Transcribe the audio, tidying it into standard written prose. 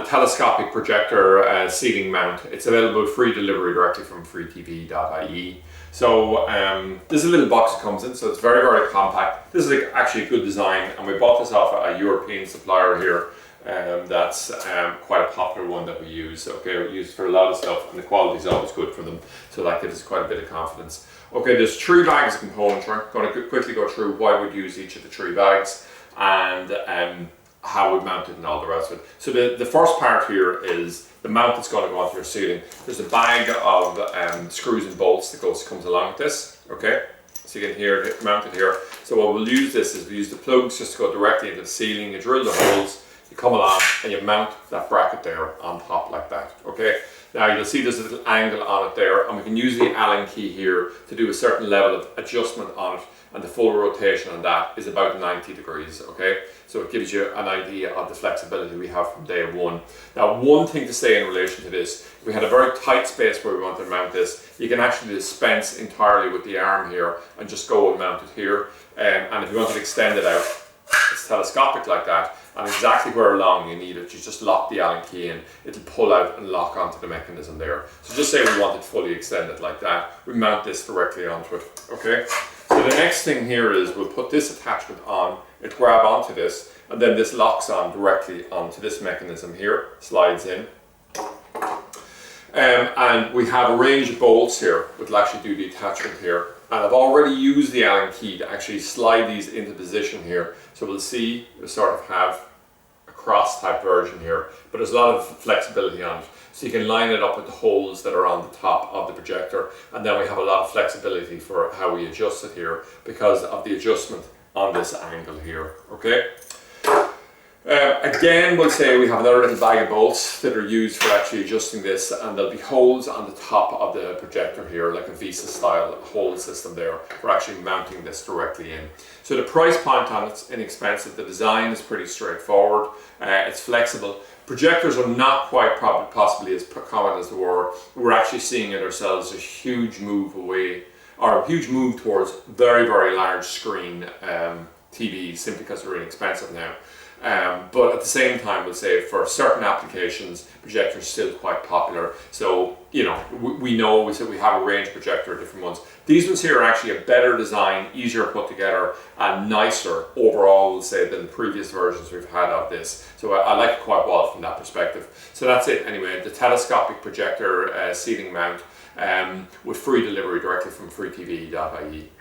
telescopic projector ceiling mount. It's available free delivery directly from freetv.ie. So this is a little box it comes in, so it's very, very compact. This is actually a good design, and we bought this off a European supplier here. That's quite a popular one that we use. Okay, we use it for a lot of stuff, and the quality is always good for them, so that gives us quite a bit of confidence. Okay, there's 3 bags of componentry. I'm going to quickly go through why we'd use each of the 3 bags and how we mount it and all the rest of it. So the first part here is the mount that's going to go onto your ceiling. There's a bag of screws and bolts that comes along with this. Okay, so you can hear it mounted here. So what we'll use this is we use the plugs just to go directly into the ceiling. You drill the holes, you come along and you mount that bracket there on top like that. Okay, now you'll see there's a little angle on it there, and we can use the Allen key here to do a certain level of adjustment on it, and the full rotation on that is about 90 degrees. Okay, so it gives you an idea of the flexibility we have from day one. Now, one thing to say in relation to this, we had a very tight space where we wanted to mount this. You can actually dispense entirely with the arm here and just go and mount it here, and if you want to extend it out, it's telescopic like that, and exactly where along you need it, you just lock the Allen key in, it'll pull out and lock onto the mechanism there. So just say we want it fully extended like that, we mount this directly onto it. Okay, so the next thing here is we'll put this attachment on, it grab onto this, and then this locks on directly onto this mechanism here, slides in. And we have a range of bolts here which will actually do the attachment here. And I've already used the Allen key to actually slide these into position here. So we'll see, we sort of have a cross type version here, but there's a lot of flexibility on it. So you can line it up with the holes that are on the top of the projector, and then we have a lot of flexibility for how we adjust it here because of the adjustment on this angle here. Okay. Again, we'll say we have another little bag of bolts that are used for actually adjusting this, and there'll be holes on the top of the projector here, like a Visa style hole system there for actually mounting this directly in. So the price point on it's inexpensive, the design is pretty straightforward, it's flexible. Projectors are not quite possibly as common as they were. We're actually seeing it ourselves, a huge move away, or a huge move towards very, very large screen TVs simply because they're inexpensive now. But at the same time, we'll say for certain applications, projectors are still quite popular. So, you know, we know, we said we have a range projector of different ones. These ones here are actually a better design, easier put together, and nicer overall, we'll say, than the previous versions we've had of this. So I like it quite well from that perspective. So that's it anyway, the telescopic projector ceiling mount with free delivery directly from freetv.ie.